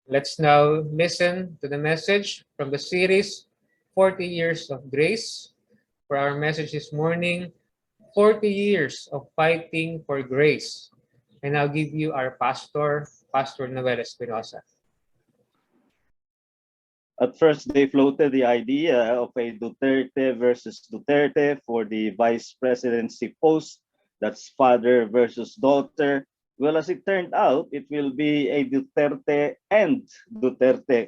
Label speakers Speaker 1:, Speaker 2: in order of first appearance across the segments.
Speaker 1: Let's now listen to the message from the series 40 Years of Grace. For our message this morning, 40 Years of Fighting for Grace. And I'll give you our pastor, Pastor Noel Espinosa.
Speaker 2: At first, they floated the idea of a Duterte versus Duterte for the vice presidency post. That's father versus daughter. Well, as it turned out, it will be a Duterte and Duterte,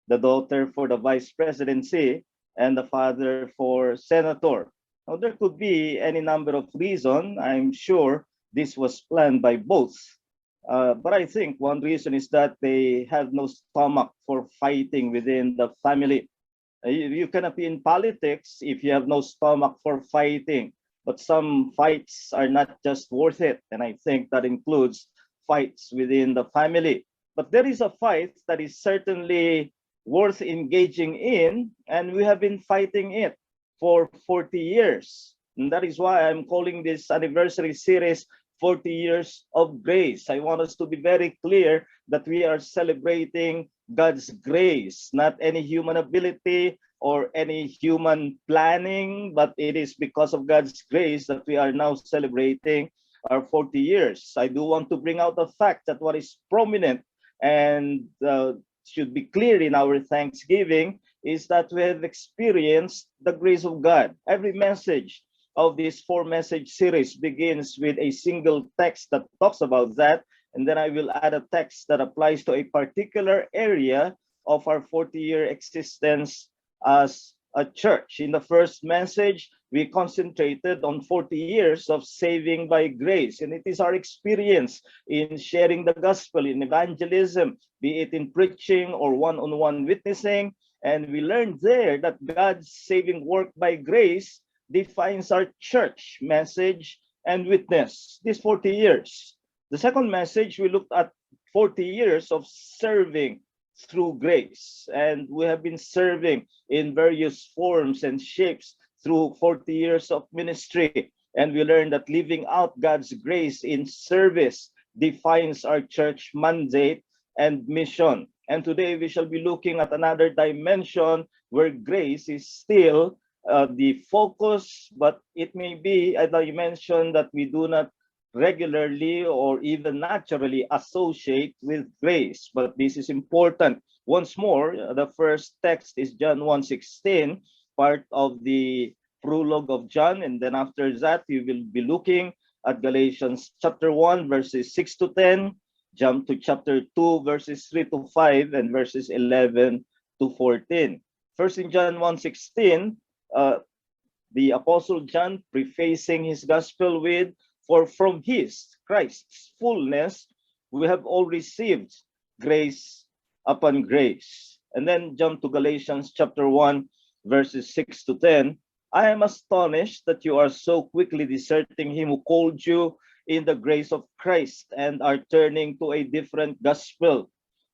Speaker 2: the daughter for the vice presidency and the father for senator. Now, there could be any number of reasons. I'm sure this was planned by both. But I think one reason is that they have no stomach for fighting within the family. You cannot be in politics if you have no stomach for fighting. But some fights are not just worth it. And I think that includes fights within the family. But there is a fight that is certainly worth engaging in, and we have been fighting it for 40 years. And that is why I'm calling this anniversary series 40 years of grace. I want us to be very clear that we are celebrating God's grace, not any human ability or any human planning, but it is because of God's grace that we are now celebrating our 40 years. I do want to bring out the fact that what is prominent and should be clear in our Thanksgiving is that we have experienced the grace of God. Every message of this 4-message series begins with a single text that talks about that, and then I will add a text that applies to a particular area of our 40-year existence as a church. In the first message, we concentrated on 40 years of saving by grace, and it is our experience in sharing the gospel, in evangelism, be it in preaching or one-on-one witnessing, and we learned there that God's saving work by grace defines our church message and witness these 40 years. The second message, we looked at 40 years of serving through grace, and we have been serving in various forms and shapes through 40 years of ministry, and we learned that living out God's grace in service defines our church mandate and mission. And today we shall be looking at another dimension where grace is still the focus, but it may be a dimension that we do not regularly or even naturally associate with grace. But this is important. Once more, the first text is John 1:16, part of the prologue of John, and then after that we will be looking at Galatians chapter 1 verses 6 to 10, jump to chapter 2 verses 3 to 5, and verses 11 to 14. First, in John 1:16, the Apostle John prefacing his gospel with, "For from his, Christ's fullness, we have all received grace upon grace." And then jump to Galatians chapter 1, verses 6 to 10. "I am astonished that you are so quickly deserting him who called you in the grace of Christ and are turning to a different gospel.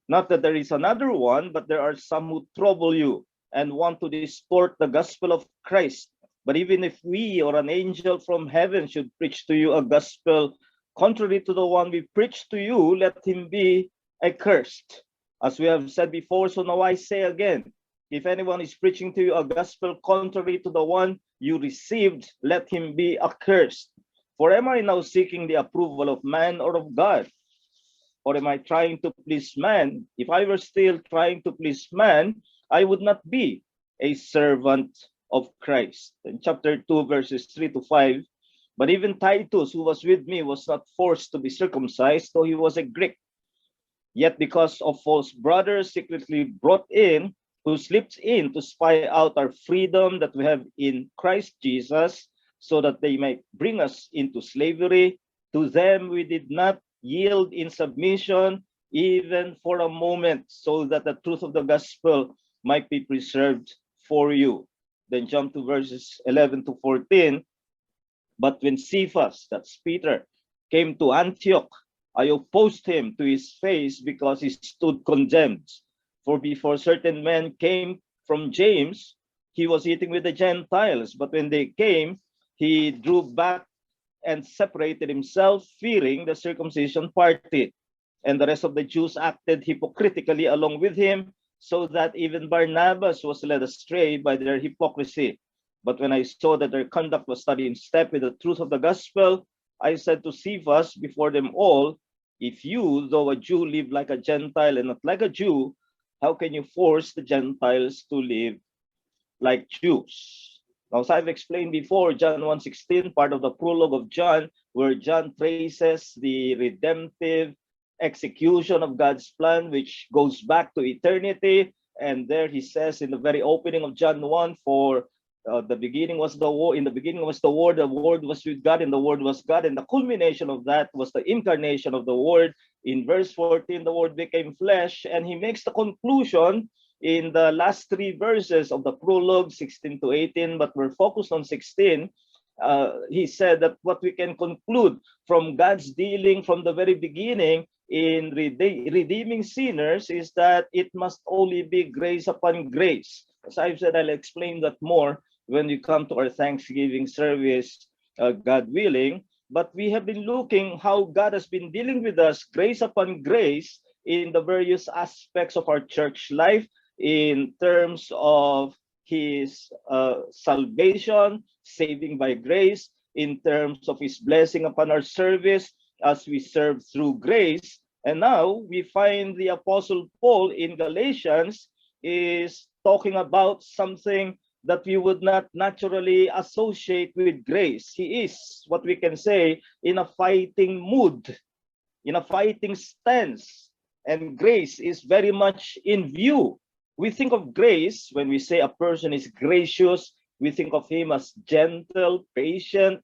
Speaker 2: Not that there is another one, but there are some who trouble you and want to distort the gospel of Christ. But even if we or an angel from heaven should preach to you a gospel contrary to the one we preach to you, let him be accursed. As we have said before, so now I say again, if anyone is preaching to you a gospel contrary to the one you received, let him be accursed. For am I now seeking the approval of man or of God? Or am I trying to please man? If I were still trying to please man, I would not be a servant of Christ." In chapter 2, verses 3 to 5, "But even Titus, who was with me, was not forced to be circumcised, though he was a Greek. Yet because of false brothers secretly brought in, who slipped in to spy out our freedom that we have in Christ Jesus, so that they might bring us into slavery, to them we did not yield in submission, even for a moment, so that the truth of the gospel might be preserved for you." Then jump to verses 11 to 14. "But when Cephas," that's Peter, "came to Antioch, I opposed him to his face because he stood condemned. For before certain men came from James, he was eating with the Gentiles. But when they came, he drew back and separated himself, fearing the circumcision party. and the rest of the Jews acted hypocritically along with him, so that even Barnabas was led astray by their hypocrisy. But when I saw that their conduct was not in step with the truth of the gospel, I said to Cephas before them all, if you, though a Jew, live like a Gentile and not like a Jew, how can you force the Gentiles to live like Jews? Now, as I've explained before, John 1:16, part of the prologue of John, where John traces the redemptive execution of God's plan, which goes back to eternity. And there he says in the very opening of John 1, for the beginning was the Word, in the beginning was the Word was with God, and the Word was God. And the culmination of that was the incarnation of the Word. In verse 14, the Word became flesh, and he makes the conclusion in the last three verses of the prologue, 16 to 18, but we're focused on 16. He said that what we can conclude from God's dealing from the very beginning in redeeming sinners is that it must only be grace upon grace. As I've said, I'll explain that more when we come to our Thanksgiving service, God willing. But we have been looking how God has been dealing with us grace upon grace in the various aspects of our church life, in terms of his salvation, saving by grace, in terms of his blessing upon our service as we serve through grace. And now we find the Apostle Paul in Galatians is talking about something that we would not naturally associate with grace. He is, what we can say, in a fighting mood, in a fighting stance. And grace is very much in view. We think of grace when we say a person is gracious. We think of him as gentle, patient,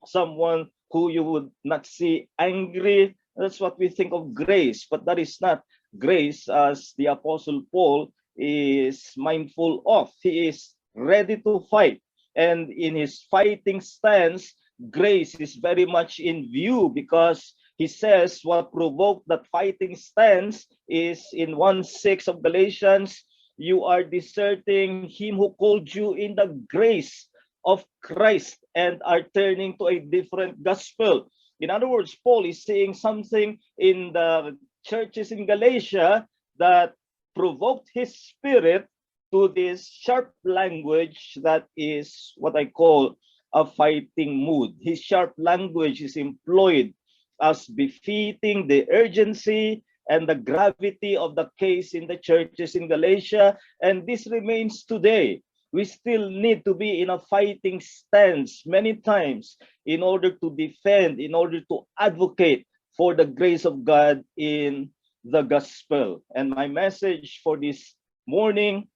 Speaker 2: someone who you would not see angry. That's what we think of grace, but that is not grace as the Apostle Paul is mindful of. He is ready to fight, and in his fighting stance, grace is very much in view, because he says what provoked that fighting stance is in 1:6 of Galatians, you are deserting him who called you in the grace of Christ and are turning to a different gospel. In other words, Paul is saying something in the churches in Galatia that provoked his spirit to this sharp language that is what I call a fighting mood. His sharp language is employed as befitting the urgency and the gravity of the case in the churches in Galatia, and this remains today. We still need to be in a fighting stance many times in order to defend, in order to advocate for the grace of God in the gospel. And my message for this morning,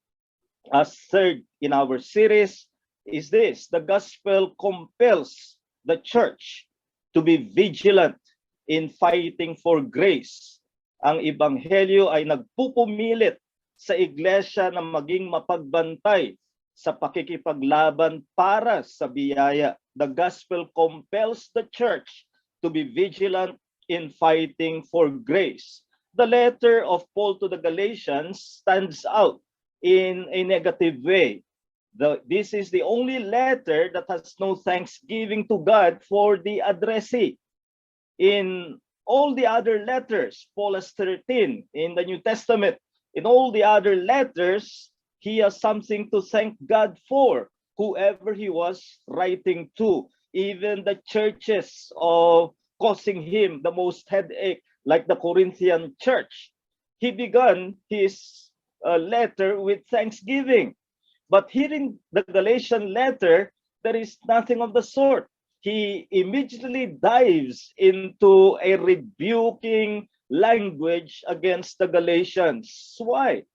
Speaker 2: as third in our series, is this: the gospel compels the church to be vigilant in fighting for grace. Ang ebanghelyo ay nagpupumilit sa iglesia na maging mapagbantay sa pakikipaglaban para sa biyaya. The gospel compels the church to be vigilant in fighting for grace. The letter of Paul to the Galatians stands out in a negative way. This is the only letter that has no thanksgiving to God for the addressee. In all the other letters, Paul has 13 in the New Testament. In all the other letters, he has something to thank God for, whoever he was writing to, even the churches of causing him the most headache, like the Corinthian church. He began his letter with thanksgiving. But here in the Galatian letter, there is nothing of the sort. He immediately dives into a rebuking language against the Galatians. Why?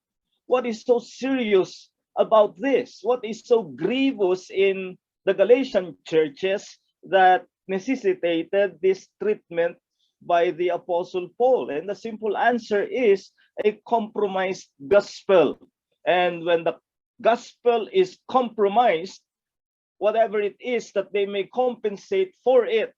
Speaker 2: What is so serious about this? What is so grievous in the Galatian churches that necessitated this treatment by the Apostle Paul? And the simple answer is a compromised gospel. And when the gospel is compromised, whatever it is that they may compensate for it,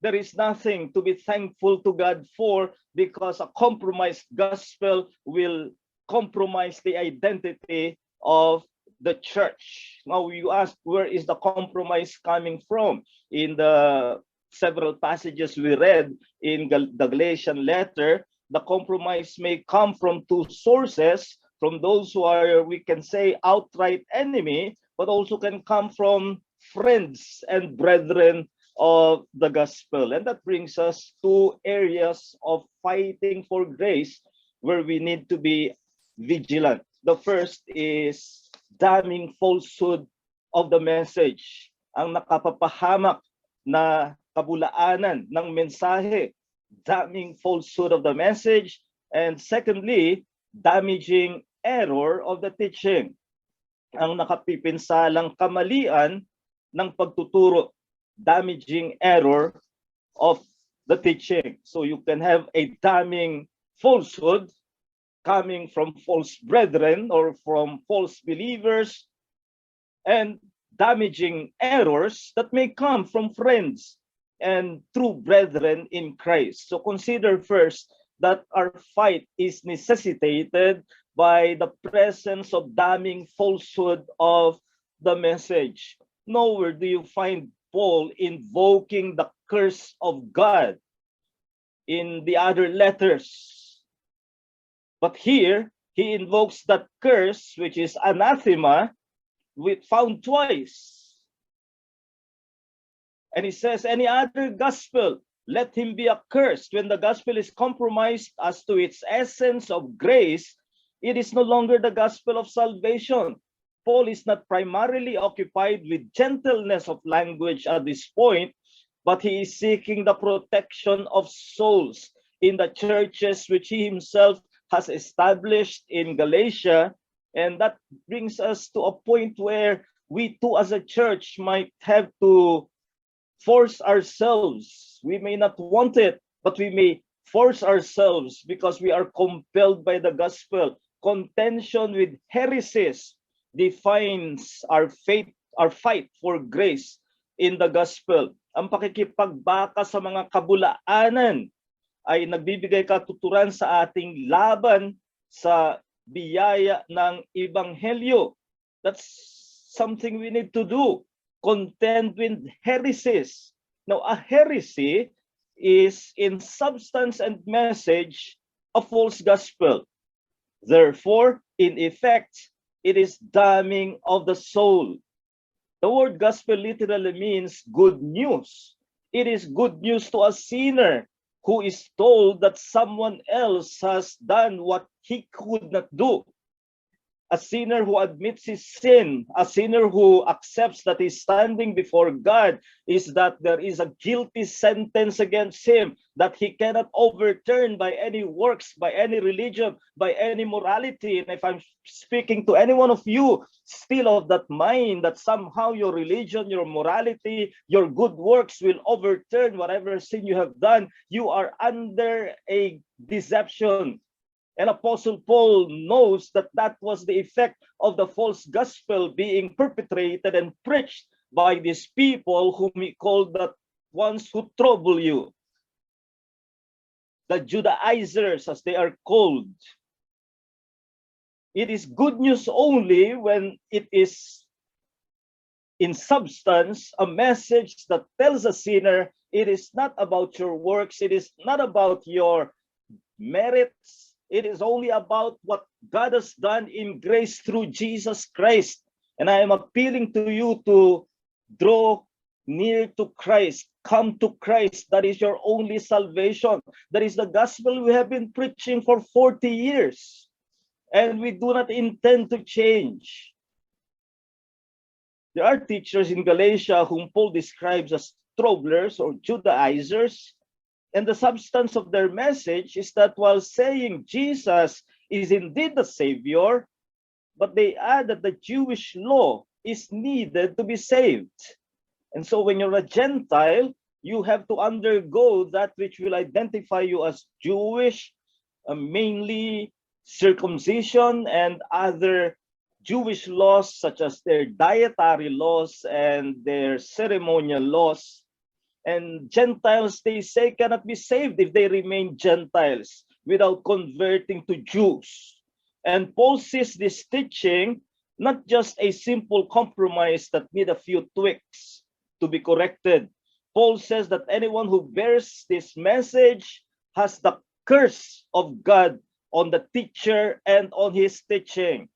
Speaker 2: there is nothing to be thankful to God for, because a compromised gospel will compromise the identity of the church. Now you ask, where is the compromise coming from? In the several passages we read in the Galatian letter, the compromise may come from two sources, from those who are, we can say, outright enemy, but also can come from friends and brethren of the gospel. And that brings us to areas of fighting for grace where we need to be vigilant. The first is damning falsehood of the message, ang nakapapahamak na kabulaanan ng mensahe, damning falsehood of the message, and secondly, damaging error of the teaching, ang nakapipinsalang kamalian ng pagtuturo, damaging error of the teaching. So you can have a damning falsehood coming from false brethren or from false believers, and damaging errors that may come from friends and true brethren in Christ. So consider first that our fight is necessitated by the presence of damning falsehood of the message. Nowhere do you find Paul invoking the curse of God in the other letters. But here, he invokes that curse, which is anathema, found twice. And he says, any other gospel, let him be accursed. When the gospel is compromised as to its essence of grace, it is no longer the gospel of salvation. Paul is not primarily occupied with gentleness of language at this point, but he is seeking the protection of souls in the churches which he himself has established in Galatia. And that brings us to a point where we too as a church might have to force ourselves. We may not want it, but we may force ourselves because we are compelled by the gospel. Contention with heresies defines our faith, our fight for grace in the gospel. Ang pakikipagbaka sa mga kabulaanan ay nagbibigay katuturan sa ating laban sa biyaya ng ebanghelyo. That's something we need to do. Contend with heresies. Now, a heresy is in substance and message a false gospel. Therefore, in effect, it is damning of the soul. The word gospel literally means good news. It is good news to a sinner who is told that someone else has done what he could not do. A sinner who admits his sin, a sinner who accepts that he's standing before God, is that there is a guilty sentence against him that he cannot overturn by any works, by any religion, by any morality. And if I'm speaking to any one of you still of that mind that somehow your religion, your morality, your good works will overturn whatever sin you have done, you are under a deception. And Apostle Paul knows that that was the effect of the false gospel being perpetrated and preached by these people whom he called the ones who trouble you. The Judaizers, as they are called. It is good news only when it is in substance a message that tells a sinner it is not about your works, it is not about your merits, it is only about what God has done in grace through Jesus Christ. And I am appealing to you to draw near to Christ, come to Christ. That is your only salvation. That is the gospel we have been preaching for 40 years. And we do not intend to change. There are teachers in Galatia whom Paul describes as troublers or Judaizers. And the substance of their message is that while saying Jesus is indeed the Savior, but they add that the Jewish law is needed to be saved. And so when you're a Gentile, you have to undergo that which will identify you as Jewish, mainly circumcision and other Jewish laws such as their dietary laws and their ceremonial laws. And Gentiles, they say, cannot be saved if they remain Gentiles without converting to Jews. And Paul sees this teaching not just a simple compromise that need a few tweaks to be corrected, Paul says that anyone who bears this message has the curse of God on the teacher and on his teaching.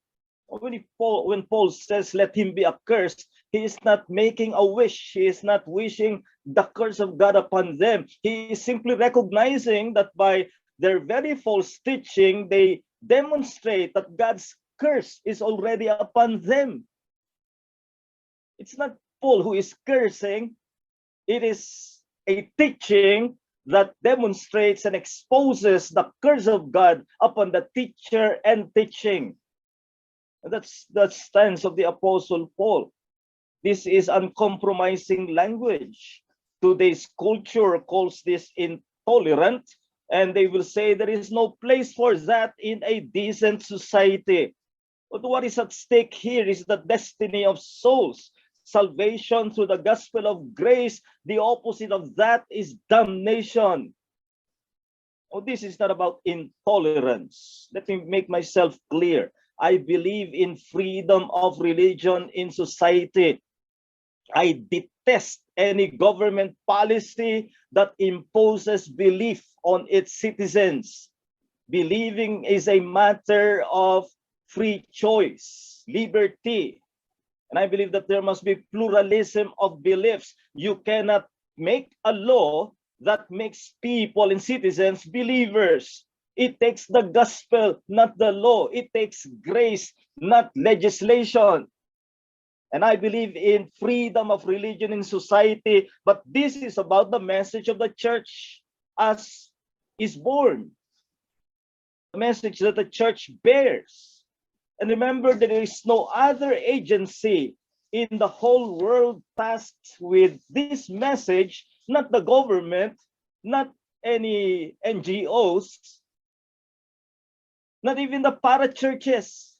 Speaker 2: When Paul says, let him be accursed, he is not making a wish. He is not wishing the curse of God upon them. He is simply recognizing that by their very false teaching, they demonstrate that God's curse is already upon them. It's not Paul who is cursing. It is a teaching that demonstrates and exposes the curse of God upon the teacher and teaching. That's the stance of the Apostle Paul. This is uncompromising language. Today's culture calls this intolerant, and they will say there is no place for that in a decent society. But what is at stake here is the destiny of souls. Salvation through the gospel of grace. The opposite of that is damnation. Oh, this is not about intolerance. Let me make myself clear. I believe in freedom of religion in society. I detest any government policy that imposes belief on its citizens. Believing is a matter of free choice, liberty. And I believe that there must be pluralism of beliefs. You cannot make a law that makes people and citizens believers. It takes the gospel, not the law. It takes grace, not legislation. And I believe in freedom of religion in society, but this is about the message of the church as is born, the message that the church bears. And remember, there is no other agency in the whole world tasked with this message, not the government, not any NGOs, not even the parachurches.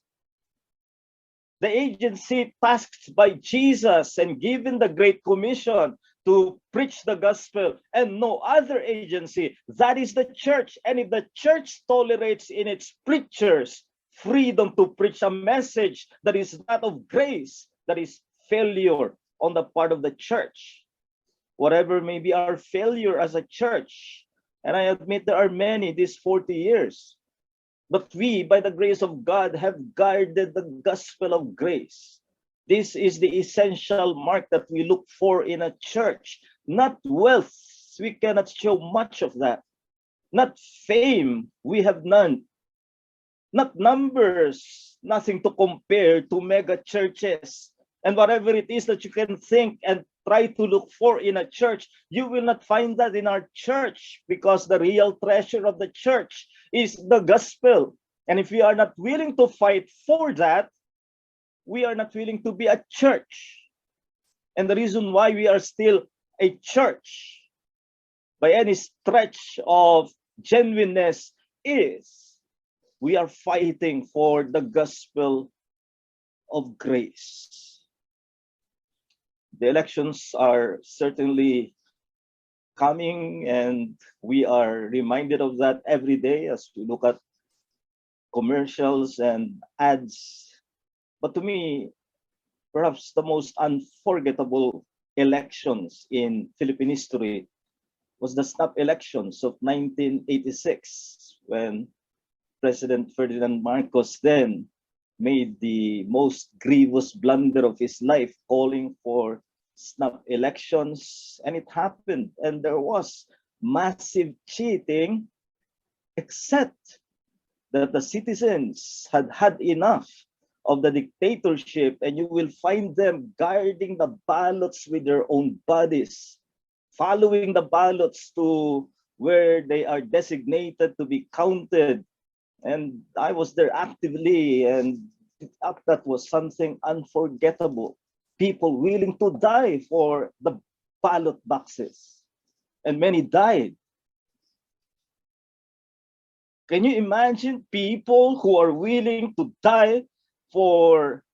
Speaker 2: The agency tasked by Jesus and given the Great Commission to preach the gospel, and no other agency, that is the church. And if the church tolerates in its preachers freedom to preach a message that is not of grace, that is failure on the part of the church. Whatever may be our failure as a church, and I admit there are many these 40 years, but we, by the grace of God, have guarded the gospel of grace. This is the essential mark that we look for in a church. Not wealth, we cannot show much of that. Not fame, we have none. Not numbers, nothing to compare to mega churches. And whatever it is that you can think and try to look for in a church, you will not find that in our church, because the real treasure of the church is the gospel. And if we are not willing to fight for that, we are not willing to be a church. And the reason why we are still a church by any stretch of genuineness is we are fighting for the gospel of grace. The elections are certainly coming, and we are reminded of that every day as we look at commercials and ads. But to me, perhaps the most unforgettable elections in Philippine history was the snap elections of 1986, when President Ferdinand Marcos then made the most grievous blunder of his life, calling for snap elections. And it happened, and there was massive cheating, except that the citizens had had enough of the dictatorship, and you will find them guarding the ballots with their own bodies, following the ballots to where they are designated to be counted. And I was there actively, and that was something unforgettable. People willing to die for the ballot boxes, and many died. Can you imagine people who are willing to die for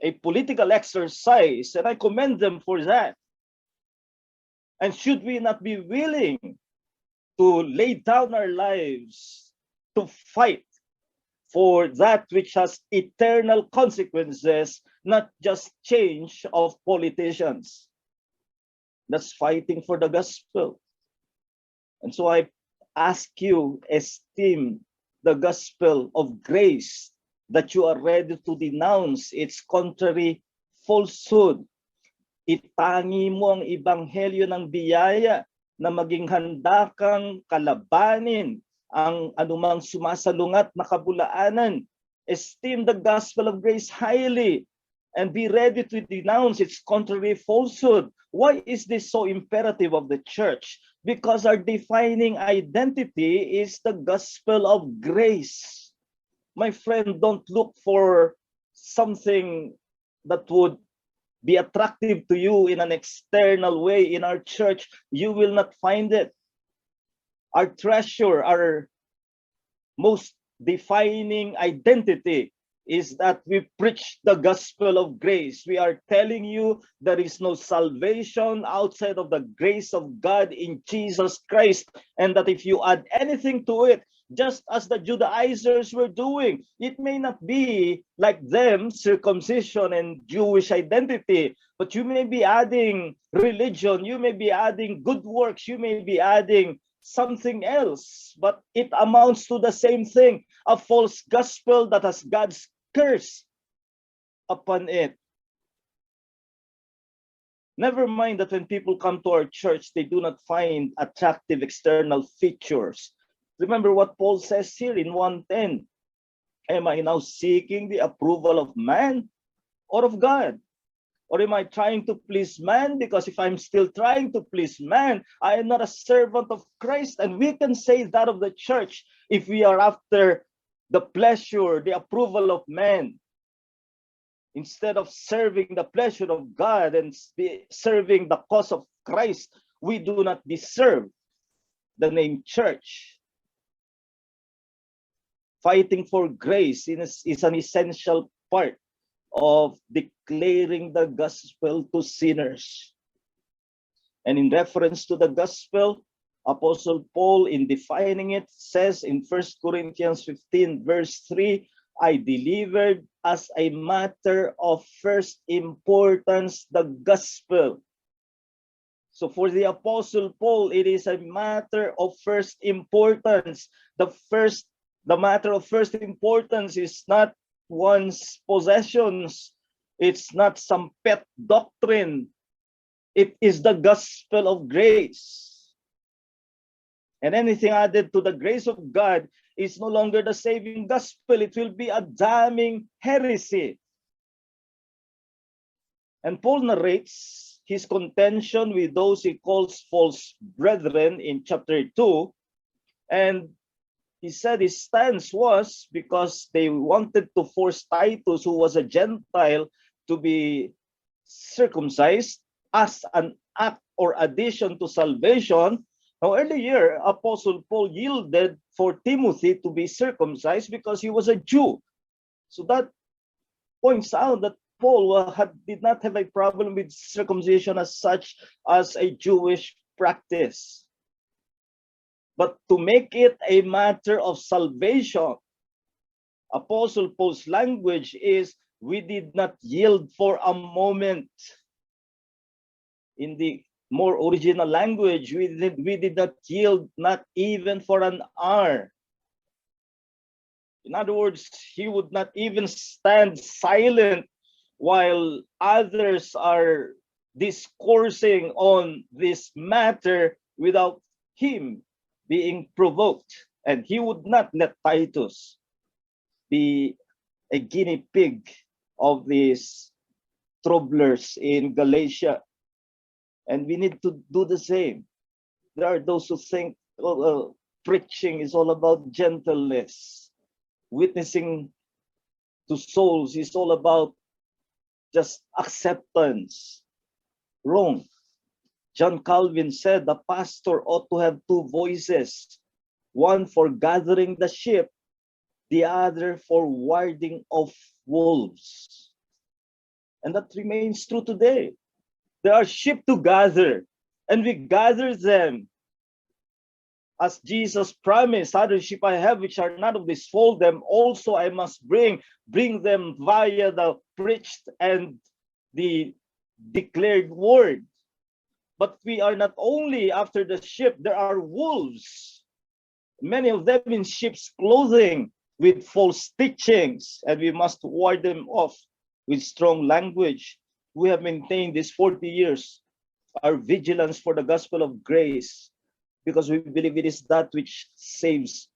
Speaker 2: a political exercise? And I commend them for that. And should we not be willing to lay down our lives to fight for that which has eternal consequences, not just change of politicians? That's fighting for the gospel. And so I ask you, esteem the gospel of grace, that you are ready to denounce its contrary falsehood. Itangi mo ang ebanghelyo ng biyaya na maging handa kang kalabanin ang anumang sumasalungat na kabulaanan. Esteem the gospel of grace highly and be ready to denounce its contrary falsehood. Why is this so imperative of the church? Because our defining identity is the gospel of grace. My friend, don't look for something that would be attractive to you in an external way in our church. You will not find it. Our treasure, our most defining identity is that we preach the gospel of grace. We are telling you there is no salvation outside of the grace of God in Jesus Christ, and that if you add anything to it, just as the Judaizers were doing, it may not be like them, circumcision and Jewish identity, but you may be adding religion, you may be adding good works, you may be adding something else, but it amounts to the same thing, a false gospel that has God's curse upon it. Never mind that when people come to our church, they do not find attractive external features. Remember what Paul says here in 1:10. Am I now seeking the approval of man or of God? Or am I trying to please man? Because if I'm still trying to please man, I am not a servant of Christ. And we can say that of the church if we are after the pleasure, the approval of man, instead of serving the pleasure of God and serving the cause of Christ. We do not deserve the name church. Fighting for grace is an essential part of declaring the gospel to sinners. And in reference to the gospel, Apostle Paul, in defining it, says in 1 Corinthians 15, verse 3, I delivered as a matter of first importance the gospel. So for the Apostle Paul, it is a matter of first importance. The matter of first importance is not one's possessions. It's not some pet doctrine. It is the gospel of grace. And anything added to the grace of God is no longer the saving gospel. It will be a damning heresy. And Paul narrates his contention with those he calls false brethren in chapter 2. And he said his stance was because they wanted to force Titus, who was a Gentile, to be circumcised as an act or addition to salvation. Now, earlier, Apostle Paul yielded for Timothy to be circumcised because he was a Jew. So that points out that Paul did not have a problem with circumcision as such as a Jewish practice. But to make it a matter of salvation, Apostle Paul's language is, we did not yield for a moment. In the more original language, we did not yield, not even for an hour. In other words, he would not even stand silent while others are discoursing on this matter without him being provoked. And he would not let Titus be a guinea pig of these troublers in Galatia. And we need to do the same. There are those who think preaching is all about gentleness. Witnessing to souls is all about just acceptance. Wrong. John Calvin said the pastor ought to have two voices, one for gathering the sheep, the other for warding off wolves. And that remains true today. There are sheep to gather, and we gather them. As Jesus promised, other sheep I have which are not of this fold, them also I must bring them via the preached and the declared word. But we are not only after the sheep, there are wolves, many of them in sheep's clothing with false teachings, and we must ward them off with strong language. We have maintained this 40 years, our vigilance for the gospel of grace, because we believe it is that which saves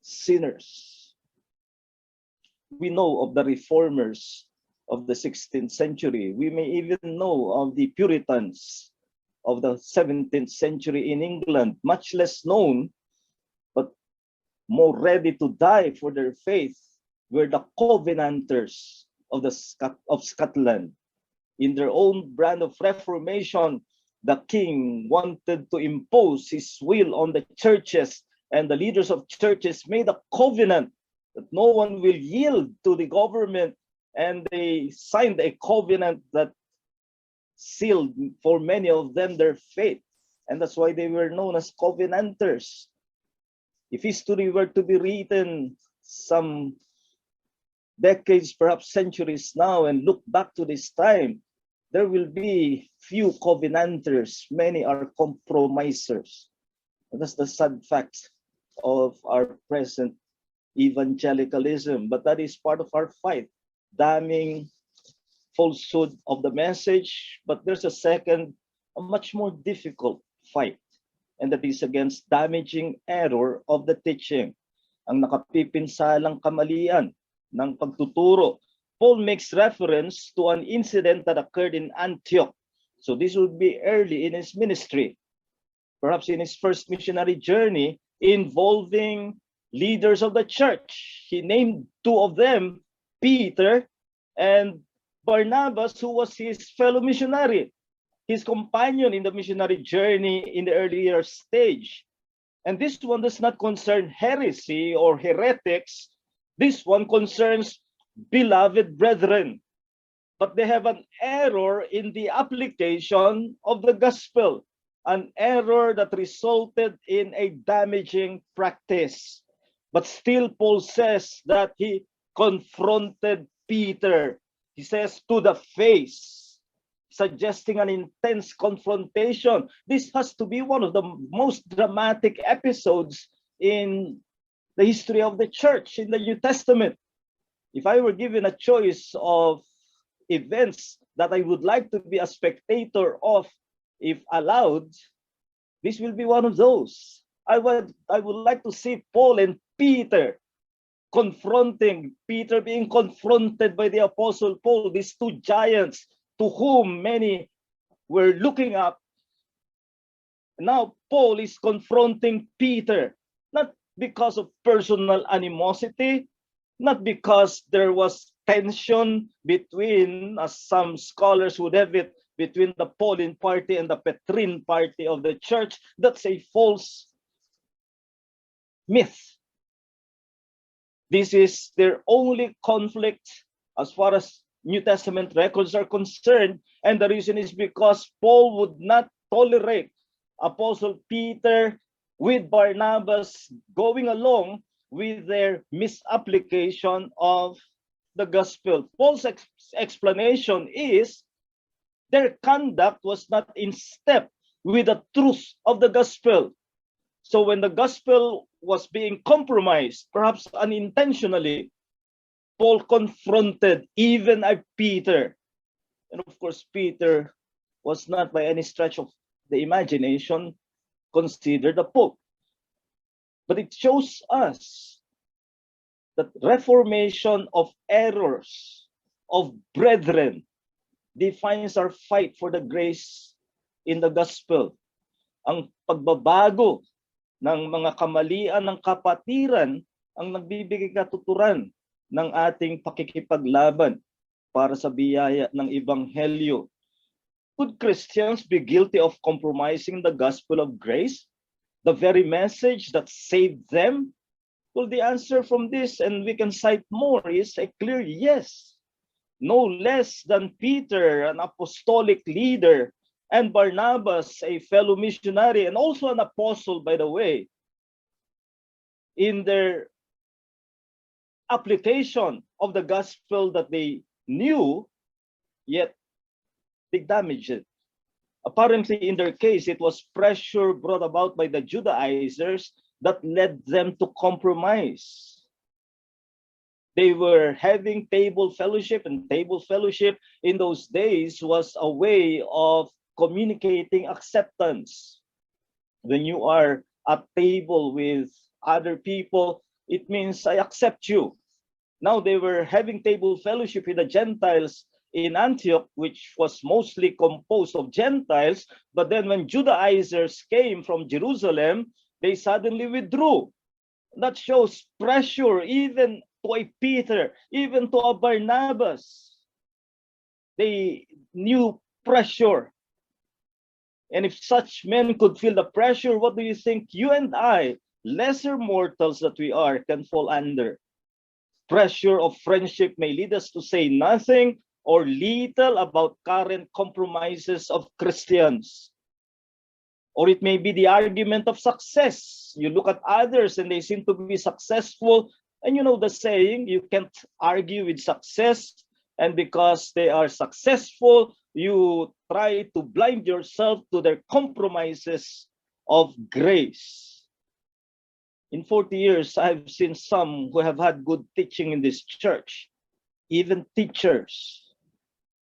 Speaker 2: sinners. We know of the reformers of the 16th century. We may even know of the Puritans of the 17th century in England, much less known, but more ready to die for their faith, were the Covenanters of Scotland. In their own brand of reformation, the king wanted to impose his will on the churches, and the leaders of churches made a covenant that no one will yield to the government, and they signed a covenant that sealed for many of them their faith, and that's why they were known as Covenanters. If history were to be written some decades, perhaps centuries now, and look back to this time, there will be few Covenanters, many are compromisers. And that's the sad fact of our present evangelicalism, but that is part of our fight, damning falsehood of the message. But there's a second, a much more difficult fight, and that is against damaging error of the teaching, ang nakapipinsalang kamalian ng pagtuturo. Paul makes reference to an incident that occurred in Antioch. So this would be early in his ministry, perhaps in his first missionary journey, involving leaders of the church. He named two of them, Peter and Barnabas, who was his fellow missionary, his companion in the missionary journey in the earlier stage. And this one does not concern heresy or heretics. This one concerns beloved brethren. But they have an error in the application of the gospel, an error that resulted in a damaging practice. But still, Paul says that he confronted Peter. He says to the face, suggesting an intense confrontation. This has to be one of the most dramatic episodes in the history of the church in the New Testament. If I were given a choice of events that I would like to be a spectator of, if allowed, this will be one of those. I would like to see Paul and Peter being confronted by the Apostle Paul, these two giants to whom many were looking up. Now Paul is confronting Peter, not because of personal animosity, not because there was tension between, as some scholars would have it, between the Pauline party and the Petrine party of the church. That's a false myth. This is their only conflict as far as New Testament records are concerned, and the reason is because Paul would not tolerate Apostle Peter with Barnabas going along with their misapplication of the gospel. Paul's explanation is their conduct was not in step with the truth of the gospel. So when the gospel was being compromised, perhaps unintentionally, Paul confronted even Peter. And of course, Peter was not by any stretch of the imagination considered a pope. But it shows us that reformation of errors of brethren defines our fight for the grace in the gospel. Ang pagbabago ng mga kamalian ng kapatiran ang nagbibigay katuturan ng ating pakikipaglaban para sa biyaya ng Ebanghelyo. Could Christians be guilty of compromising the gospel of grace, the very message that saved them? Well, the answer from this, and we can cite more, is a clear yes. No less than Peter, an apostolic leader, and Barnabas, a fellow missionary, and also an apostle, by the way, in their application of the gospel that they knew, yet they damaged it. Apparently, in their case, it was pressure brought about by the Judaizers that led them to compromise. They were having table fellowship, and table fellowship in those days was a way of communicating acceptance. When you are at table with other people, it means I accept you. Now they were having table fellowship with the Gentiles in Antioch, which was mostly composed of Gentiles. But then when Judaizers came from Jerusalem, they suddenly withdrew. That shows pressure even to a Peter, even to a Barnabas. They knew pressure. And if such men could feel the pressure, what do you think you and I, lesser mortals that we are, can fall under? Pressure of friendship may lead us to say nothing or little about current compromises of Christians. Or it may be the argument of success. You look at others and they seem to be successful. And you know the saying, you can't argue with success. And because they are successful, you try to blind yourself to their compromises of grace. In 40 years, I've seen some who have had good teaching in this church, even teachers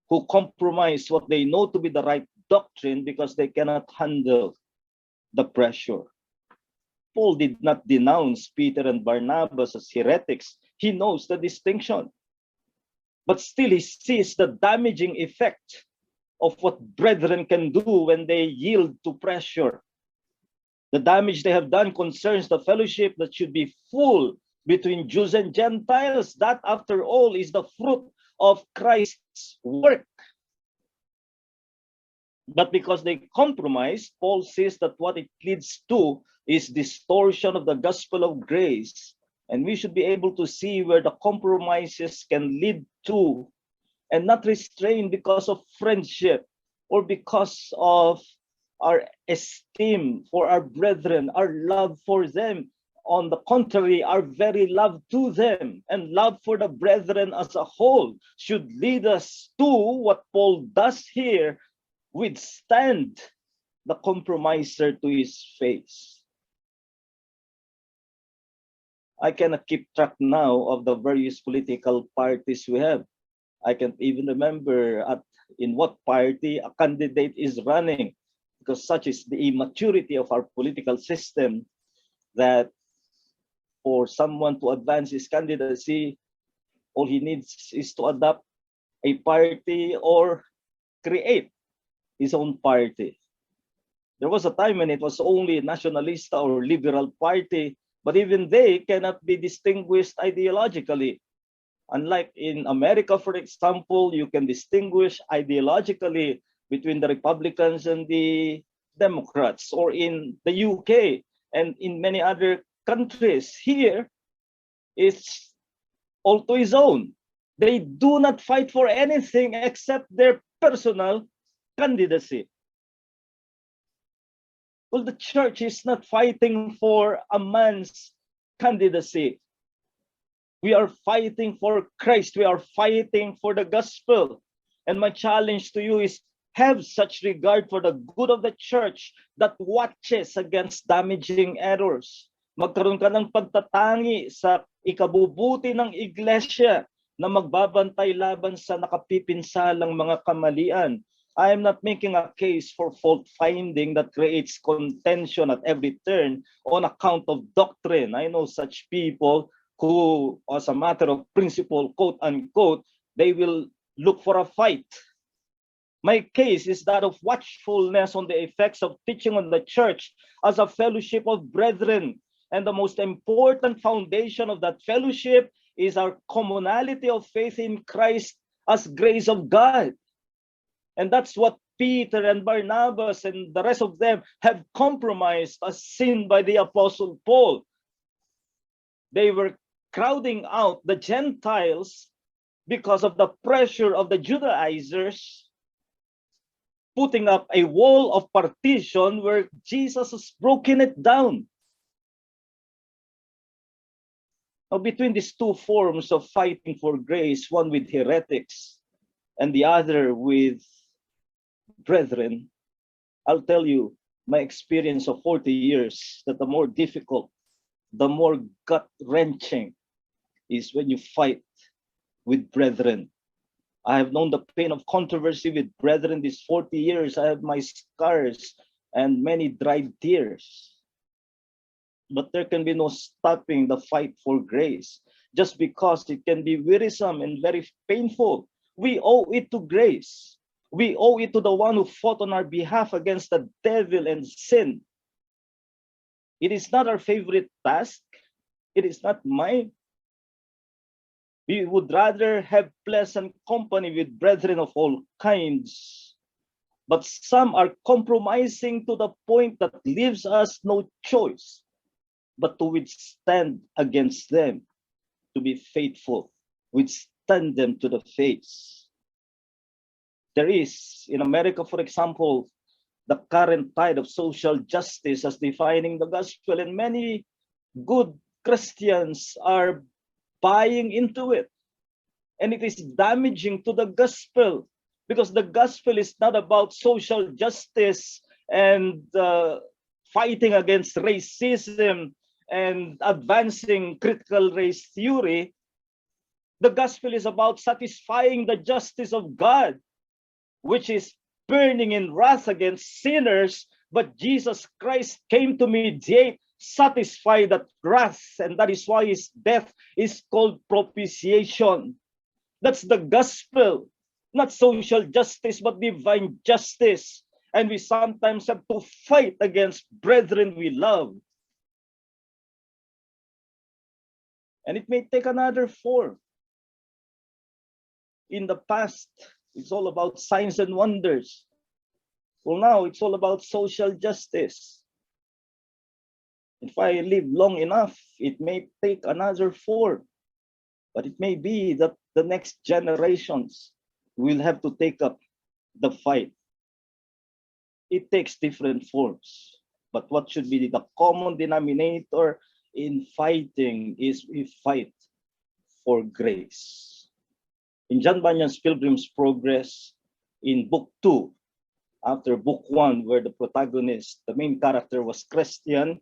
Speaker 2: who compromise what they know to be the right doctrine because they cannot handle the pressure. Paul did not denounce Peter and Barnabas as heretics. He knows the distinction. But still, he sees the damaging effect of what brethren can do when they yield to pressure. The damage they have done concerns the fellowship that should be full between Jews and Gentiles. That, after all, is the fruit of Christ's work. But because they compromise, Paul says that what it leads to is distortion of the gospel of grace. And we should be able to see where the compromises can lead to, and not restrain because of friendship or because of our esteem for our brethren, our love for them. On the contrary, our very love to them and love for the brethren as a whole should lead us to what Paul does here: withstand the compromiser to his face. I cannot keep track now of the various political parties we have. I can't even remember in what party a candidate is running, because such is the immaturity of our political system that for someone to advance his candidacy, all he needs is to adopt a party or create his own party. There was a time when it was only Nationalista or Liberal Party, but even they cannot be distinguished ideologically. Unlike in America, for example, you can distinguish ideologically between the Republicans and the Democrats, or in the UK and in many other countries. Here, it's all to his own. They do not fight for anything except their personal candidacy. Well, the church is not fighting for a man's candidacy. We are fighting for Christ. We are fighting for the gospel. And my challenge to you is, have such regard for the good of the church that watches against damaging errors. Magkaroon ka ng pagtatangi sa ikabubuti ng iglesia na magbabantay laban sa nakapipinsalang mga kamalian. I am not making a case for fault finding that creates contention at every turn on account of doctrine. I know such people who, as a matter of principle, quote unquote, they will look for a fight. My case is that of watchfulness on the effects of teaching on the church as a fellowship of brethren. And the most important foundation of that fellowship is our commonality of faith in Christ as grace of God. And that's what Peter and Barnabas and the rest of them have compromised as seen by the Apostle Paul. They were crowding out the Gentiles because of the pressure of the Judaizers, putting up a wall of partition where Jesus has broken it down. Now, between these two forms of fighting for grace, one with heretics and the other with brethren, I'll tell you my experience of 40 years that the more difficult, the more gut-wrenching is when you fight with brethren. I have known the pain of controversy with brethren these 40 years. I have my scars and many dried tears. But there can be no stopping the fight for grace. Just because it can be wearisome and very painful, we owe it to grace. We owe it to the one who fought on our behalf against the devil and sin. It is not our favorite task. It is not mine. We would rather have pleasant company with brethren of all kinds. But some are compromising to the point that leaves us no choice but to withstand against them, to be faithful, withstand them to the face. There is, in America, for example, the current tide of social justice as defining the gospel, and many good Christians are buying into it. And it is damaging to the gospel, because the gospel is not about social justice and fighting against racism and advancing critical race theory. The gospel is about satisfying the justice of God, which is burning in wrath against sinners. But Jesus Christ came to mediate, satisfy that wrath, and that is why his death is called propitiation. That's the gospel, not social justice, but divine justice. And we sometimes have to fight against brethren we love. And it may take another form. In the past, it's all about signs and wonders. Well, now it's all about social justice. If I live long enough, it may take another form. But it may be that the next generations will have to take up the fight. It takes different forms. But what should be the common denominator in fighting is we fight for grace. In John Bunyan's Pilgrim's Progress, in Book 2, after Book 1, where the protagonist, the main character, was Christian,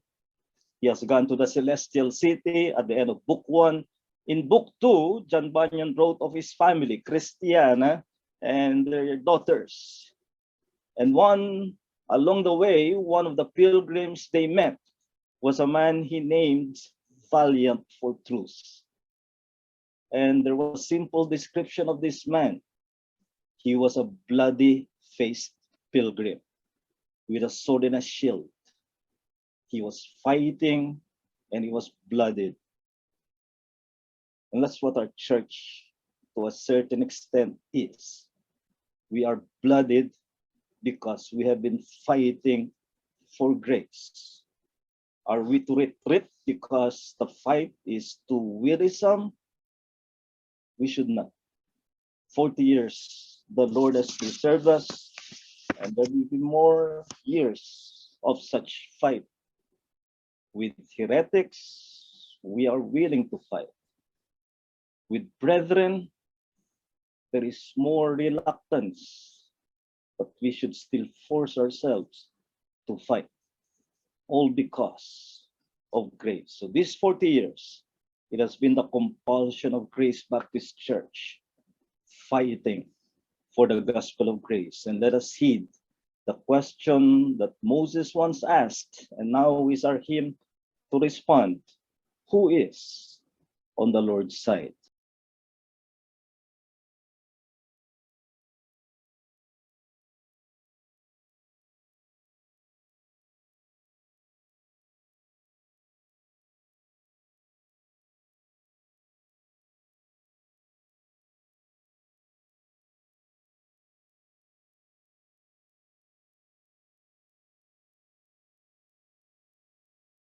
Speaker 2: he has gone to the celestial city at the end of Book 1. In Book 2, John Bunyan wrote of his family, Christiana, and their daughters. And along the way, one of the pilgrims they met was a man he named Valiant for Truth. And there was a simple description of this man. He was a bloody-faced pilgrim with a sword and a shield. He was fighting and he was blooded. And that's what our church, to a certain extent, is. We are blooded because we have been fighting for grace. Are we to retreat because the fight is too wearisome? We should not. 40 years, the Lord has preserved us, and there will be more years of such fight. With heretics, we are willing to fight. With brethren, there is more reluctance, but we should still force ourselves to fight, all because of grace. So these 40 years, it has been the compulsion of Grace Baptist Church, fighting for the gospel of grace. And let us heed the question that Moses once asked, and now is our hymn to respond: who is on the Lord's side?